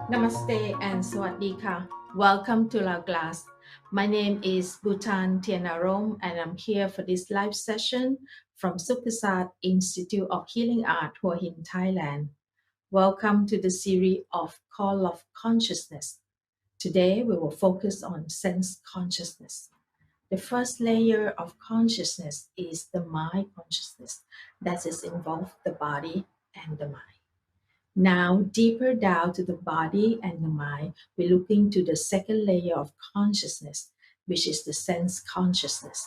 Namaste and Swadika. Welcome to our class. My name is Buathon Thienarrom and I'm here for this live session from Sukhasad Institute of Healing Art, Hua Hin, Thailand. Welcome to the series of Call of Consciousness. Today we will focus on sense consciousness. The first layer of consciousness is the mind consciousness that is involved the body and the mind. Now, deeper down to the body and the mind, we're looking to the second layer of consciousness, which is the sense consciousness.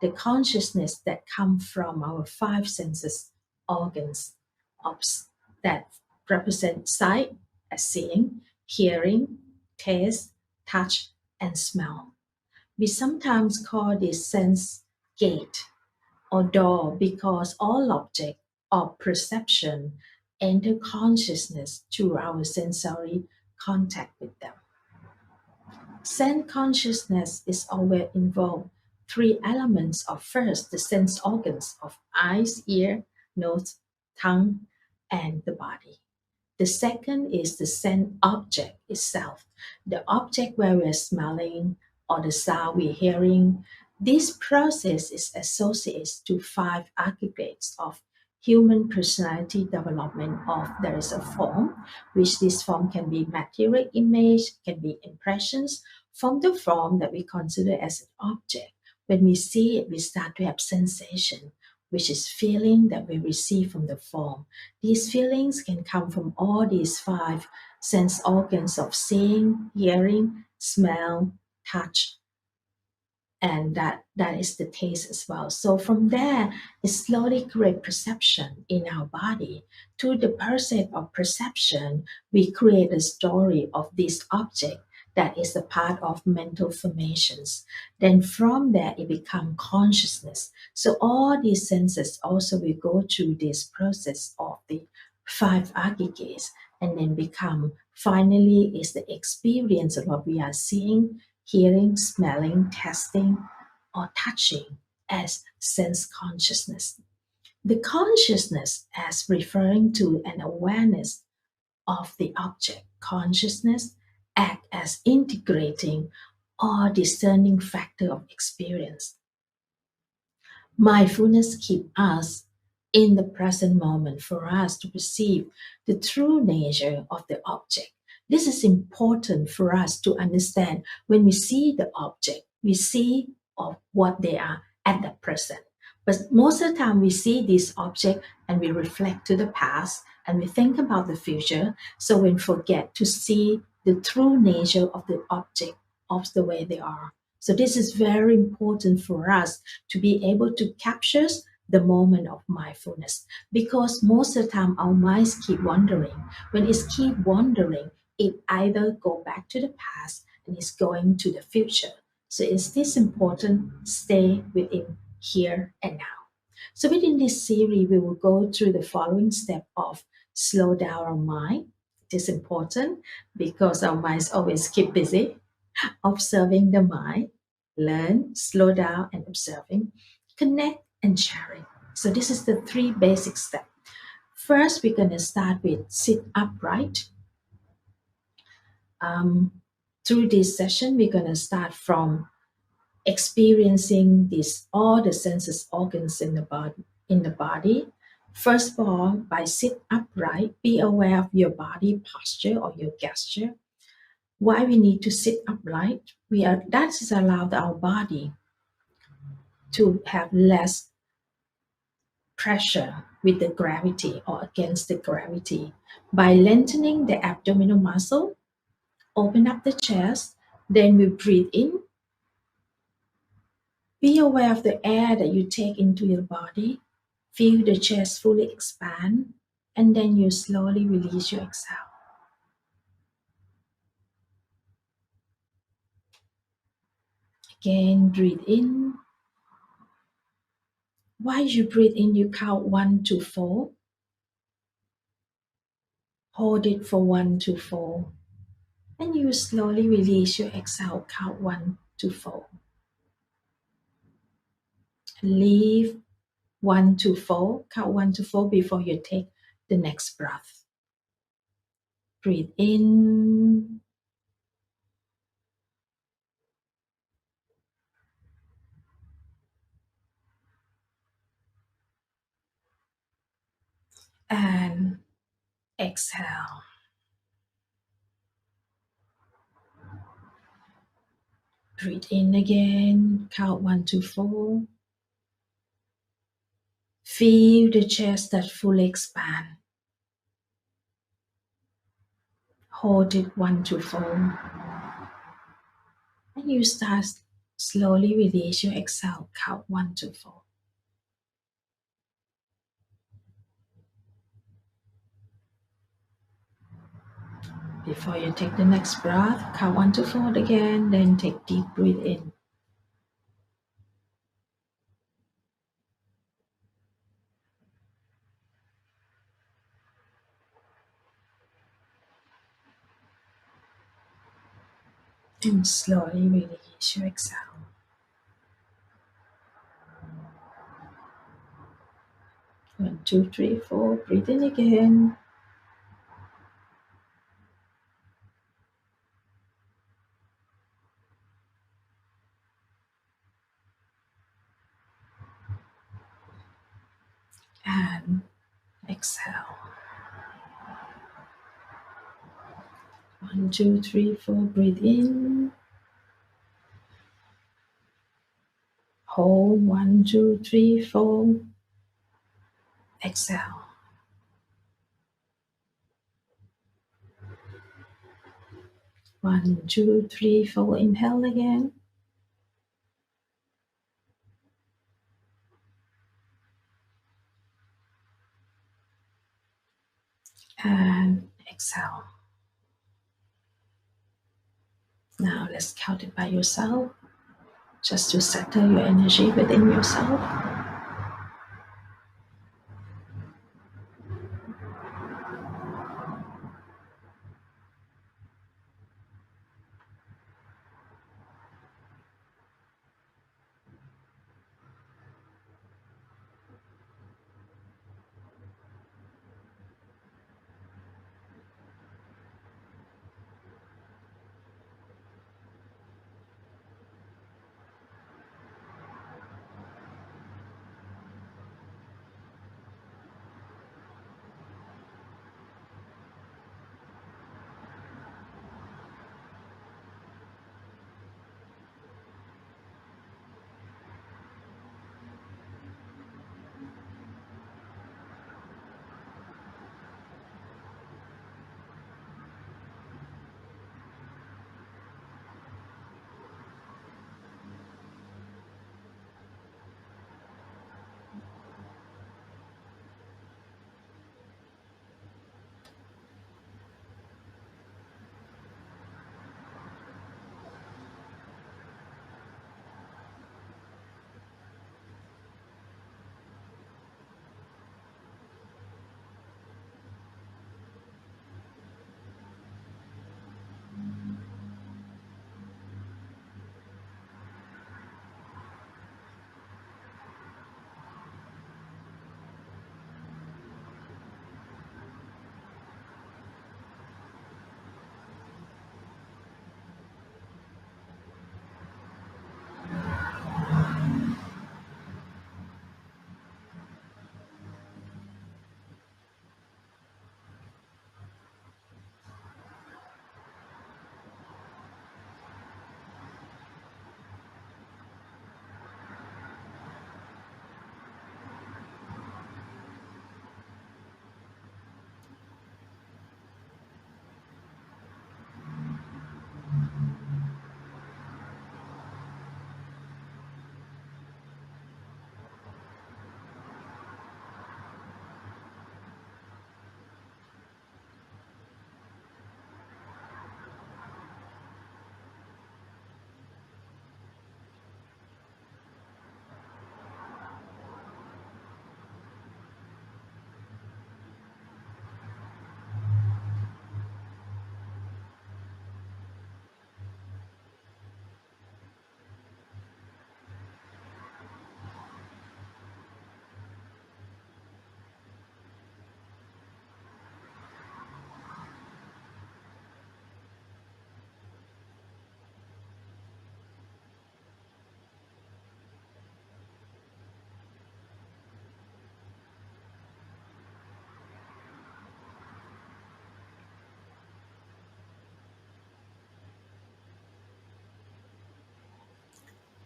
The consciousness that comes from our five senses organs that represent sight as seeing, hearing, taste, touch, and smell. We sometimes call this sense gate or door because all object of perception enter consciousness through our sensory contact with them. Sense consciousness is always involved three elements of first the sense organs of eyes, ear, nose, tongue, and the body. The second is the sense object itself, the object where we're smelling or the sound we're hearing. This process is associated to five aggregates of human personality development of there is a form, which this form can be material image, can be impressions from the form that we consider as an object. When we see it, we start to have sensation, which is feeling that we receive from the form. These feelings can come from all these five sense organs of seeing, hearing, smell, touch, and that is the taste as well. So from there, it slowly creates perception in our body. Through the process of perception, we create a story of this object that is a part of mental formations. Then from there, it becomes consciousness. So all these senses also will go through this process of the five aggregates and then become finally is the experience of what we are seeing, hearing, smelling, tasting, or touching as sense consciousness. The consciousness as referring to an awareness of the object. Consciousness act as integrating or discerning factor of experience. Mindfulness keeps us in the present moment for us to perceive the true nature of the object. This is important for us to understand when we see the object, we see of what they are at the present. But most of the time we see this object and we reflect to the past and we think about the future. So we forget to see the true nature of the object of the way they are. So this is very important for us to be able to capture the moment of mindfulness because most of the time our minds keep wandering. When it keep wandering, it either go back to the past and it's going to the future. So it's this important, stay within here and now. So within this series, we will go through the following step of slow down our mind. It is important because our minds always keep busy. Observing the mind, learn, slow down, and observing, connect, and sharing. So this is the three basic steps. First, we're going to start with sit upright. Through this session, we're going to start from experiencing all the senses organs in the body. First of all, by sit upright, be aware of your body posture or your gesture. Why we need to sit upright? That is allowed our body to have less pressure with the gravity or against the gravity. By lengthening the abdominal muscle, open up the chest, then we breathe in. Be aware of the air that you take into your body. Feel the chest fully expand, and then you slowly release your exhale. Again, breathe in. While you breathe in, you count 1 to 4. Hold it for 1 to 4. And you slowly release your exhale, count 1 to 4. Leave 1 to 4, count 1 to 4 before you take the next breath. Breathe in and exhale. Breathe in again. Count 1 to 4. Feel the chest that fully expand. Hold it 1 to 4. And you start slowly release your exhale. Count 1 to 4. Before you take the next breath, count 1 to 4 again, then take deep breath in. And slowly release your exhale. 1, 2, 3, 4. Breathe in again. And exhale. 1, 2, 3, 4. Breathe in. Hold 1, 2, 3, 4. Exhale. 1, 2, 3, 4. Inhale again. And exhale. Now let's count it by yourself, just to settle your energy within yourself.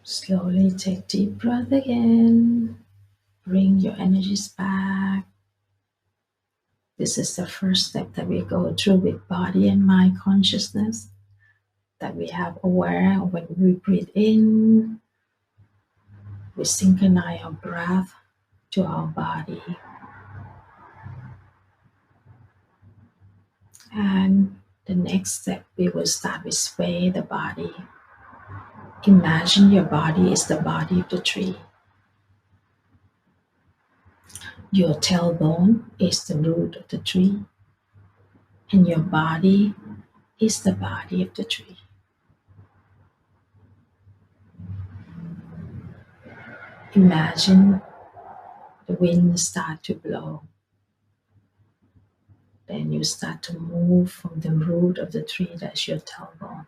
Slowly take deep breath again. Bring your energies back. This is the first step that we go through with body and mind consciousness, that we have aware of when we breathe in, we synchronize our breath to our body. And the next step, we will start with sway the body. Imagine your body is the body of the tree. Your tailbone is the root of the tree, and your body is the body of the tree. Imagine the wind start to blow. Then you start to move from the root of the tree, that's your tailbone.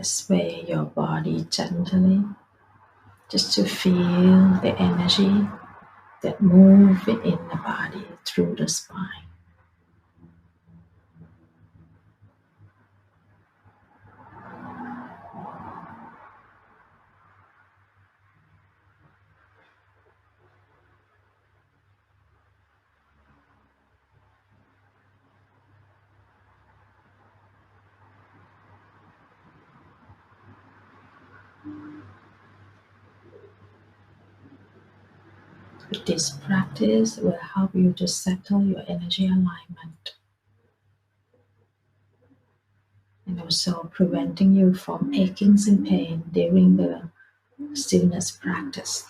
Sway your body gently, just to feel the energy that moves within the body through the spine. With this practice, it will help you to settle your energy alignment, and also preventing you from achings and pain during the stillness practice.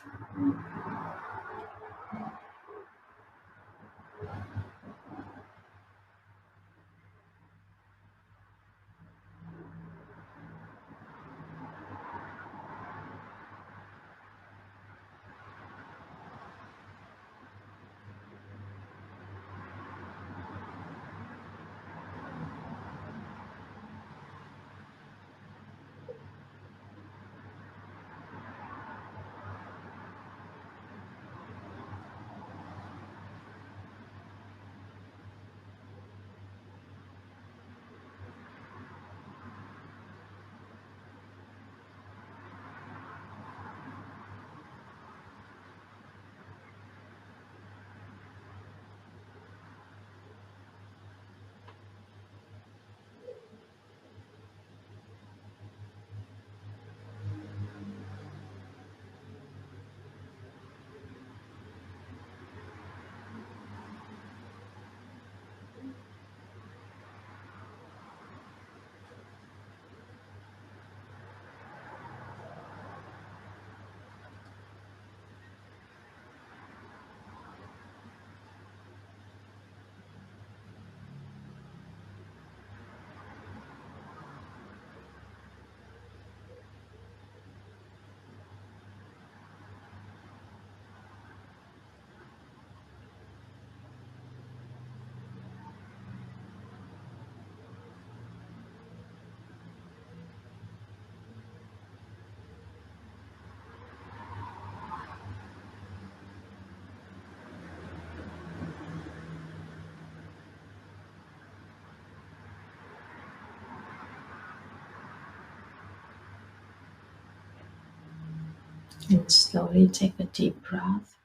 And slowly take a deep breath.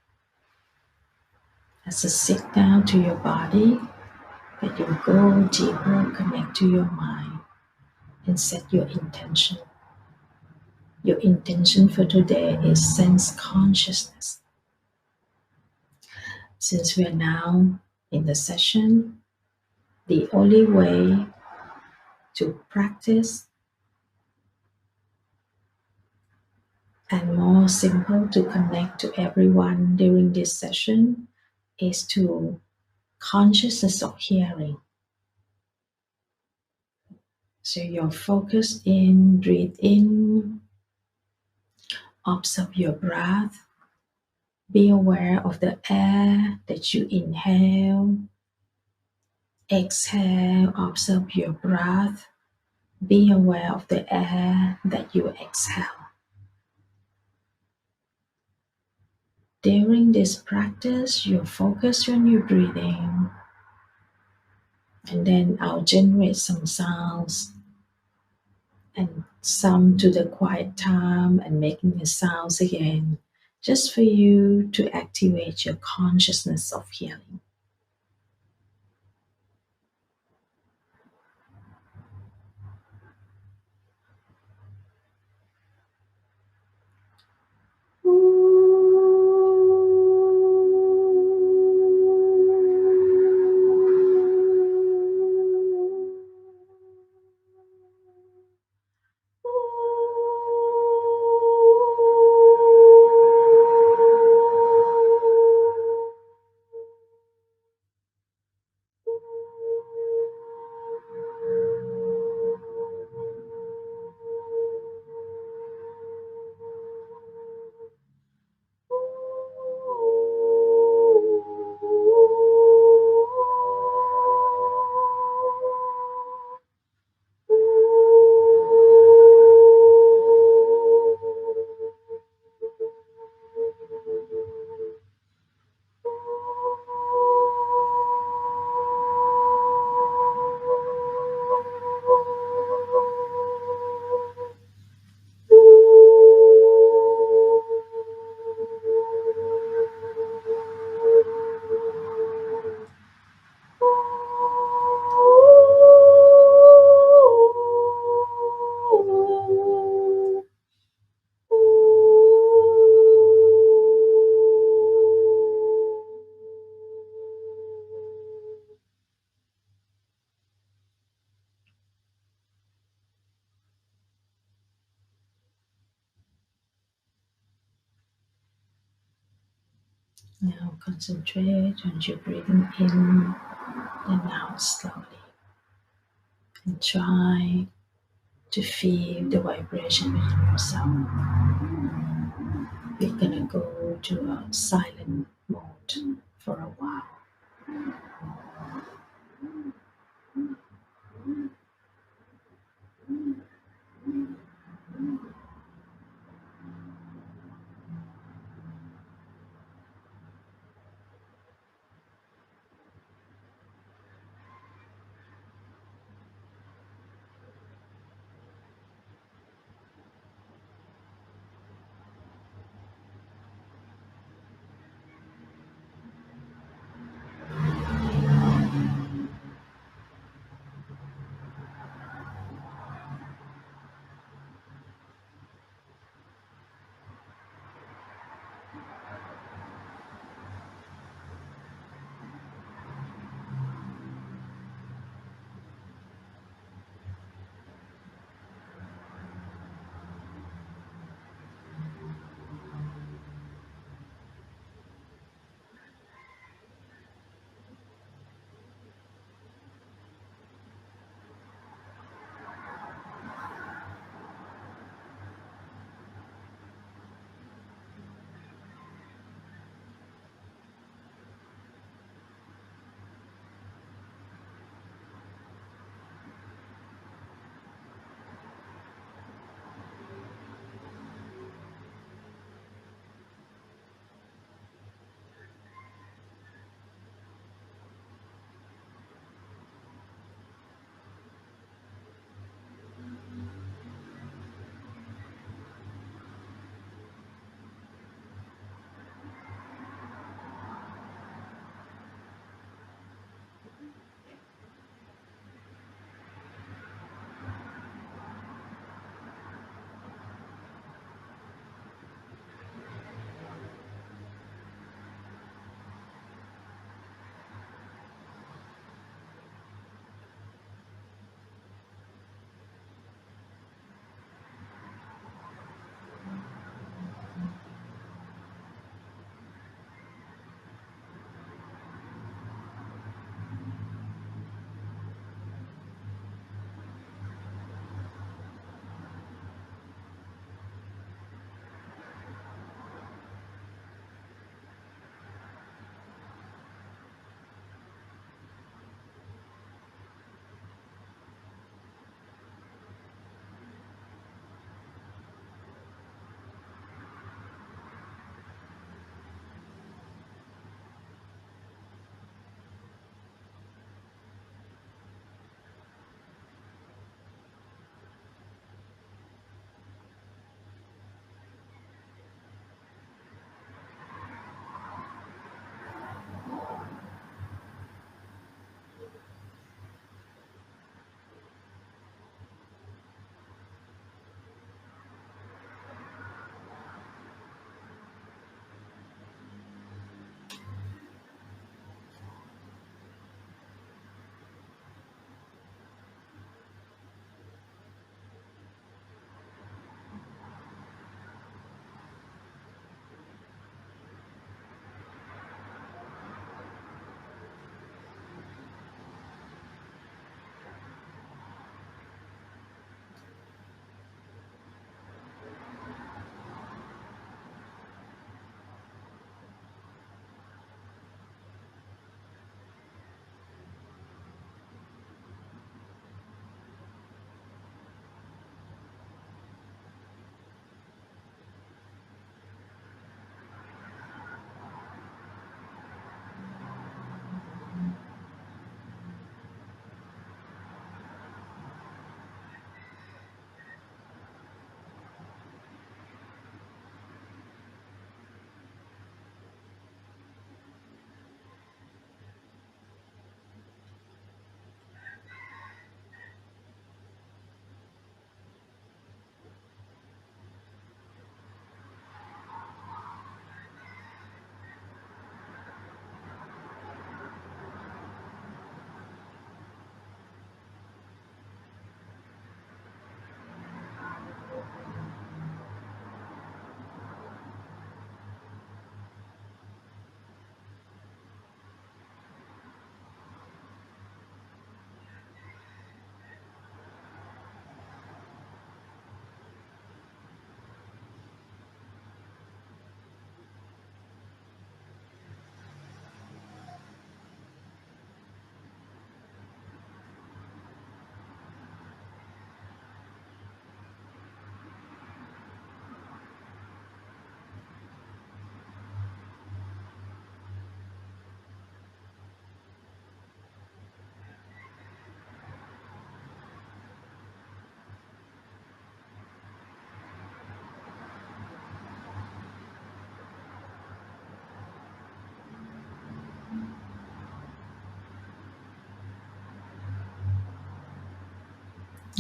As you sit down to your body, that you go deeper, connect to your mind, and set your intention. Your intention for today is sense consciousness. Since we are now in the session, the only way to practice and more simple to connect to everyone during this session is to consciousness of hearing. So you're focused in, breathe in, observe your breath, be aware of the air that you inhale, exhale, observe your breath, be aware of the air that you exhale. During this practice, you focus on your breathing, and then I'll generate some sounds and some to the quiet time and making the sounds again, just for you to activate your consciousness of healing. Now concentrate on your breathing in and out slowly, and try to feel the vibration within yourself. We're gonna go to a silent mode for a while.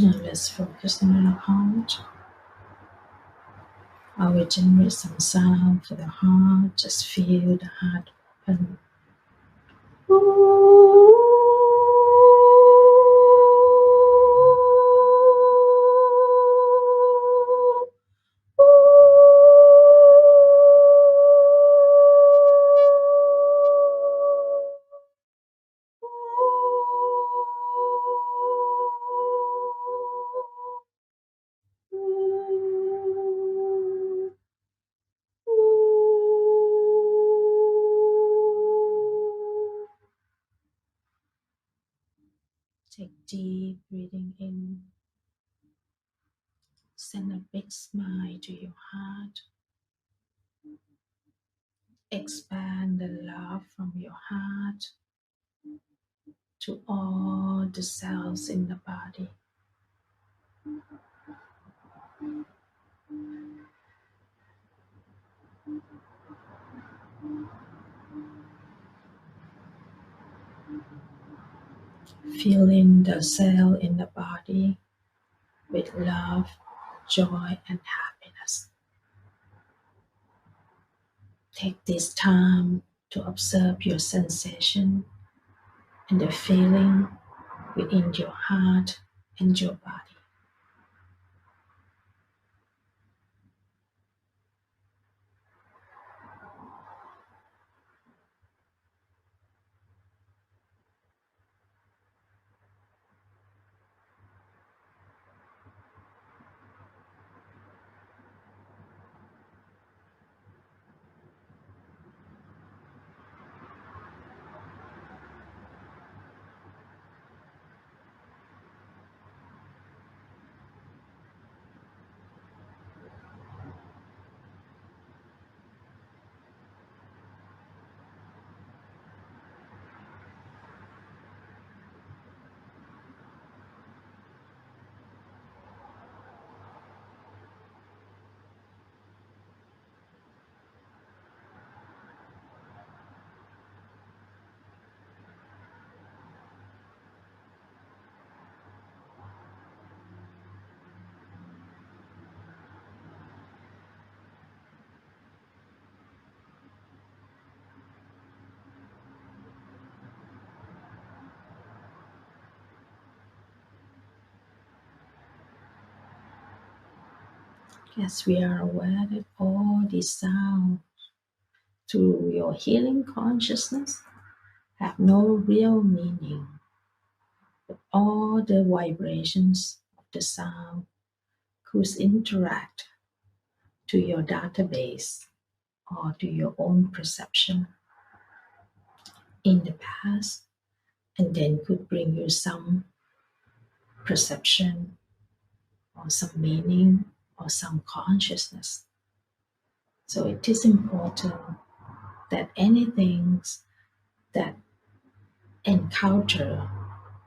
Now let's focus on our heart. I will generate some sound for the heart. Just feel the heart open. Take deep breathing in. Send a big smile to your heart. Expand the love from your heart to all the cells in the body. Filling the cell in the body with love, joy, and happiness. Take this time to observe your sensation and the feeling within your heart and your body. Yes, we are aware that all these sounds through your healing consciousness have no real meaning, but all the vibrations of the sound could interact to your database or to your own perception in the past, and then could bring you some perception or some meaning or some consciousness. So it is important that anything that encounter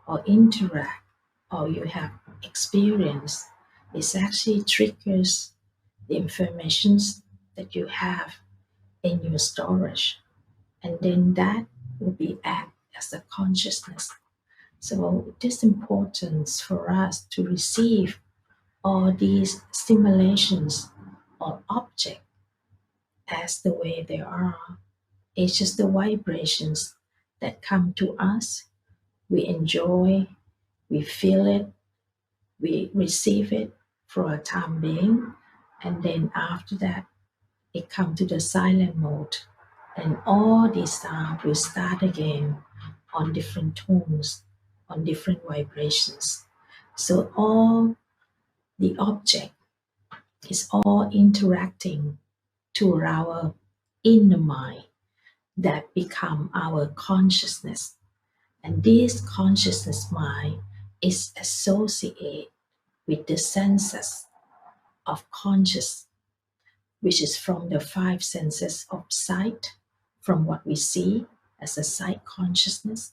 or interact or you have experienced is actually triggers the informations that you have in your storage, and then that will be act as a consciousness. So it is important for us to receive all these stimulations or objects as the way they are. It's just the vibrations that come to us. We enjoy, we feel it, we receive it for a time being, and then after that, it comes to the silent mode, and all these sounds will start again on different tones, on different vibrations. So all the object is all interacting to our inner mind that become our consciousness. And this consciousness mind is associated with the senses of conscious, which is from the five senses of sight, from what we see as a sight consciousness.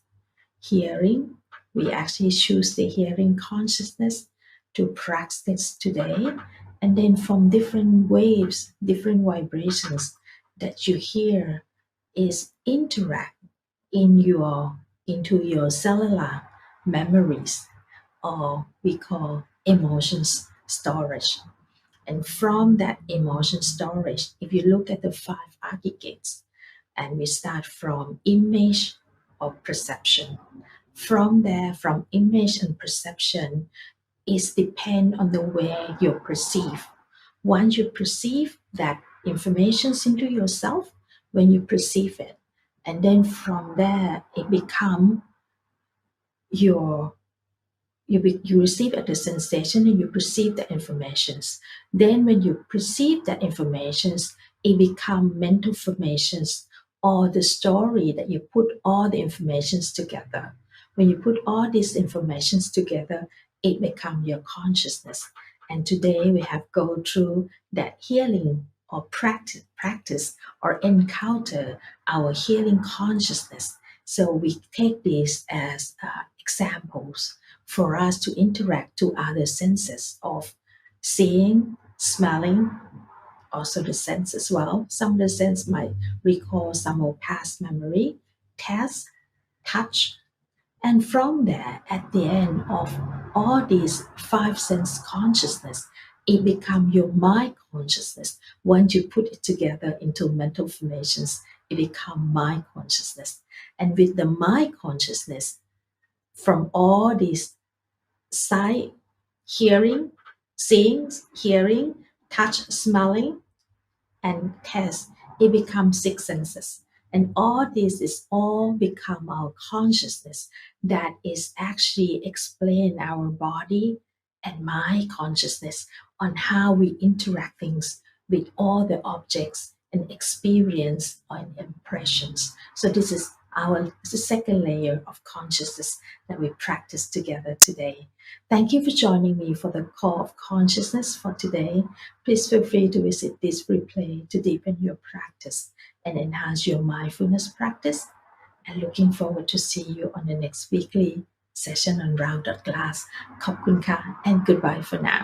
Hearing, we actually choose the hearing consciousness to practice today. And then from different waves, different vibrations that you hear is interact into your cellular memories, or we call emotions storage. And from that emotion storage, if you look at the 5 aggregates, and we start from image or perception. From there, from image and perception, it depends on the way you perceive. Once you perceive that information into yourself, when you perceive it, and then from there, it become your you receive the sensation and you perceive the informations. Then when you perceive that informations, it become mental formations or the story that you put all the informations together. When you put all these informations together, it become your consciousness. And today we have go through that healing or practice or encounter our healing consciousness. So we take these as examples for us to interact to other senses of seeing, smelling, also the sense as well. Some of the sense might recall some of past memory, taste, touch, and from there, at the end of all these 5 sense consciousness, it become your mind consciousness. Once you put it together into mental formations, it become mind consciousness. And with the mind consciousness, from all these sight, hearing, seeing, hearing, touch, smelling, and taste, it becomes 6 senses. And all this is all become our consciousness that is actually explain our body and mind consciousness on how we interact things with all the objects and experience and impressions. So this is the second layer of consciousness that we practice together today. Thank you for joining me for the call of consciousness for today. Please feel free to visit this replay to deepen your practice and enhance your mindfulness practice. And looking forward to see you on the next weekly session on Round Glass. ขอบคุณค่ะ and goodbye for now.